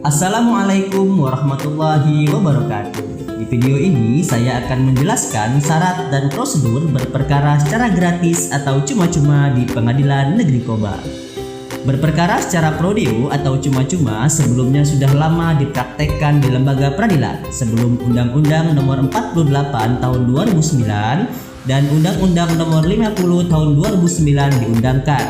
Assalamualaikum warahmatullahi wabarakatuh. Di video ini saya akan menjelaskan syarat dan prosedur berperkara secara gratis atau cuma-cuma di Pengadilan Negeri Kobar. Berperkara secara pro deo atau cuma-cuma sebelumnya sudah lama dipraktekkan di lembaga peradilan sebelum Undang-Undang Nomor 48 Tahun 2009 dan Undang-Undang Nomor 50 Tahun 2009 diundangkan.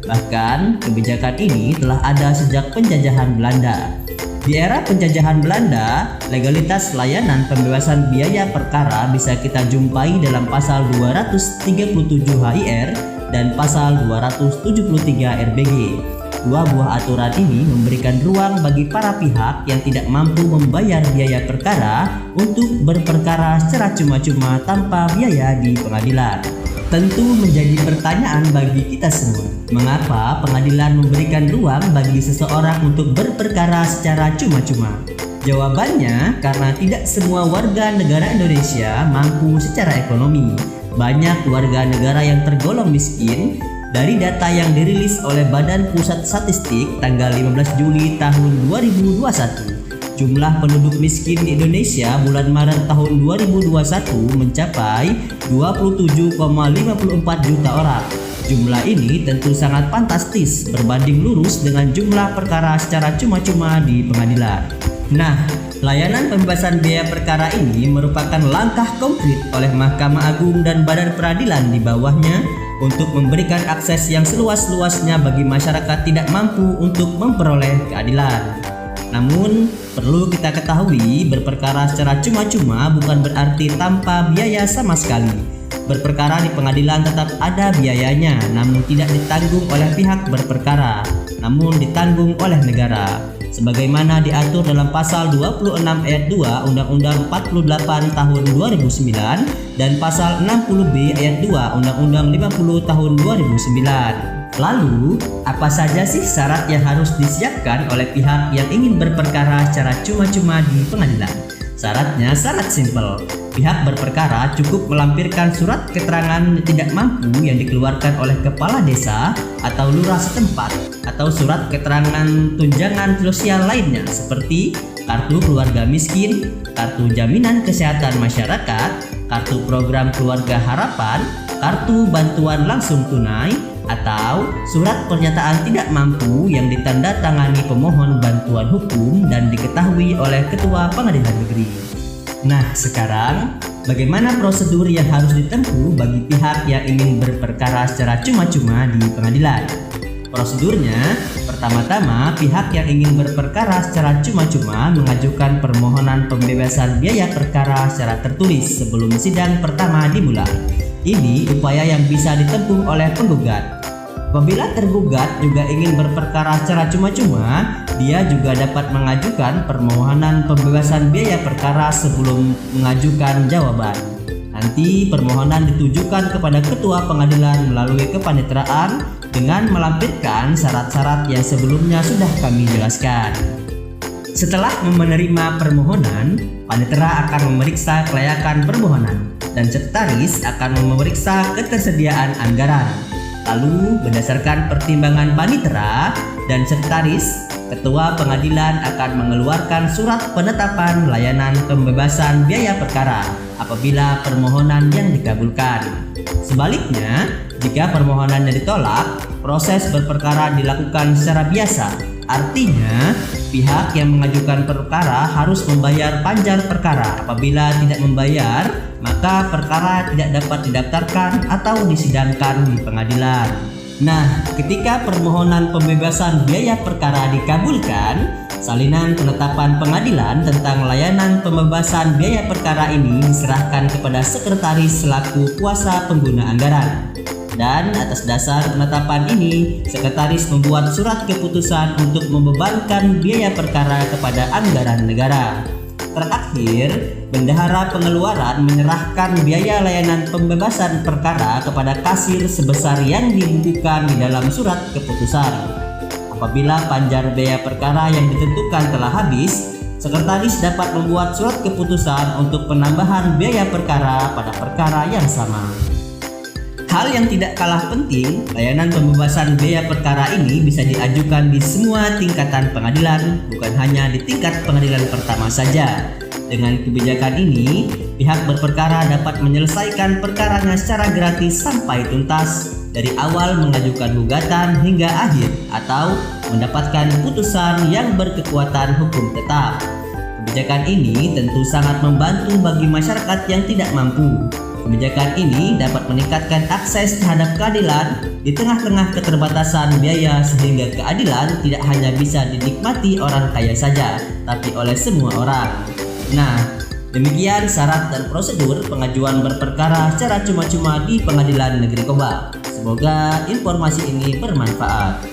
Bahkan kebijakan ini telah ada sejak penjajahan Belanda. Di era penjajahan Belanda, legalitas layanan pembebasan biaya perkara bisa kita jumpai dalam pasal 237 HIR dan pasal 273 RBG. Dua buah aturan ini memberikan ruang bagi para pihak yang tidak mampu membayar biaya perkara untuk berperkara secara cuma-cuma tanpa biaya di pengadilan. Tentu menjadi pertanyaan bagi kita semua, mengapa pengadilan memberikan ruang bagi seseorang untuk berperkara secara cuma-cuma? Jawabannya, karena tidak semua warga negara Indonesia mampu secara ekonomi. Banyak warga negara yang tergolong miskin. Dari data yang dirilis oleh Badan Pusat Statistik tanggal 15 Juli tahun 2021, jumlah penduduk miskin di Indonesia bulan Maret tahun 2021 mencapai 27,54 juta orang. Jumlah ini tentu sangat fantastis berbanding lurus dengan jumlah perkara secara cuma-cuma di pengadilan. Nah, layanan pembebasan biaya perkara ini merupakan langkah konkret oleh Mahkamah Agung dan Badan Peradilan di bawahnya untuk memberikan akses yang seluas-luasnya bagi masyarakat tidak mampu untuk memperoleh keadilan. Namun, perlu kita ketahui berperkara secara cuma-cuma bukan berarti tanpa biaya sama sekali. Berperkara di pengadilan tetap ada biayanya, namun tidak ditanggung oleh pihak berperkara, namun ditanggung oleh negara. Sebagaimana diatur dalam pasal 26 ayat 2 Undang-Undang 48 tahun 2009 dan pasal 60B ayat 2 Undang-Undang 50 tahun 2009. Lalu, apa saja sih syarat yang harus disiapkan oleh pihak yang ingin berperkara secara cuma-cuma di pengadilan? Syaratnya sangat simpel. Pihak berperkara cukup melampirkan surat keterangan tidak mampu yang dikeluarkan oleh kepala desa atau lurah setempat atau surat keterangan tunjangan sosial lainnya seperti kartu keluarga miskin, kartu jaminan kesehatan masyarakat, kartu program keluarga harapan, kartu bantuan langsung tunai, atau surat pernyataan tidak mampu yang ditandatangani pemohon bantuan hukum dan diketahui oleh Ketua Pengadilan Negeri. Nah, sekarang bagaimana prosedur yang harus ditempuh bagi pihak yang ingin berperkara secara cuma-cuma di pengadilan? Prosedurnya, pertama-tama pihak yang ingin berperkara secara cuma-cuma mengajukan permohonan pembebasan biaya perkara secara tertulis sebelum sidang pertama dimulai. Ini upaya yang bisa ditempuh oleh penggugat. Apabila tergugat juga ingin berperkara secara cuma-cuma, dia juga dapat mengajukan permohonan pembebasan biaya perkara sebelum mengajukan jawaban. Nanti permohonan ditujukan kepada Ketua Pengadilan melalui kepaniteraan dengan melampirkan syarat-syarat yang sebelumnya sudah kami jelaskan. Setelah menerima permohonan, panitera akan memeriksa kelayakan permohonan dan sekretaris akan memeriksa ketersediaan anggaran. Lalu berdasarkan pertimbangan panitera dan sekretaris, Ketua Pengadilan akan mengeluarkan surat penetapan layanan pembebasan biaya perkara apabila permohonan yang dikabulkan. Sebaliknya, jika permohonannya ditolak, proses berperkara dilakukan secara biasa. Artinya, pihak yang mengajukan perkara harus membayar panjar perkara. Apabila tidak membayar, maka perkara tidak dapat didaftarkan atau disidangkan di pengadilan. Nah, ketika permohonan pembebasan biaya perkara dikabulkan, salinan penetapan pengadilan tentang layanan pembebasan biaya perkara ini diserahkan kepada sekretaris selaku kuasa pengguna anggaran. Dan atas dasar penetapan ini, sekretaris membuat surat keputusan untuk membebankan biaya perkara kepada anggaran negara. Terakhir, bendahara pengeluaran menyerahkan biaya layanan pembebasan perkara kepada kasir sebesar yang dibukukan di dalam surat keputusan. Apabila panjar biaya perkara yang ditentukan telah habis, sekretaris dapat membuat surat keputusan untuk penambahan biaya perkara pada perkara yang sama. Hal yang tidak kalah penting, layanan pembebasan biaya perkara ini bisa diajukan di semua tingkatan pengadilan, bukan hanya di tingkat pengadilan pertama saja. Dengan kebijakan ini, pihak berperkara dapat menyelesaikan perkaranya secara gratis sampai tuntas, dari awal mengajukan gugatan hingga akhir, atau mendapatkan putusan yang berkekuatan hukum tetap. Kebijakan ini tentu sangat membantu bagi masyarakat yang tidak mampu. Kebijakan ini dapat meningkatkan akses terhadap keadilan di tengah-tengah keterbatasan biaya, sehingga keadilan tidak hanya bisa dinikmati orang kaya saja, tapi oleh semua orang. Nah, demikian syarat dan prosedur pengajuan berperkara secara cuma-cuma di Pengadilan Negeri Koba. Semoga informasi ini bermanfaat.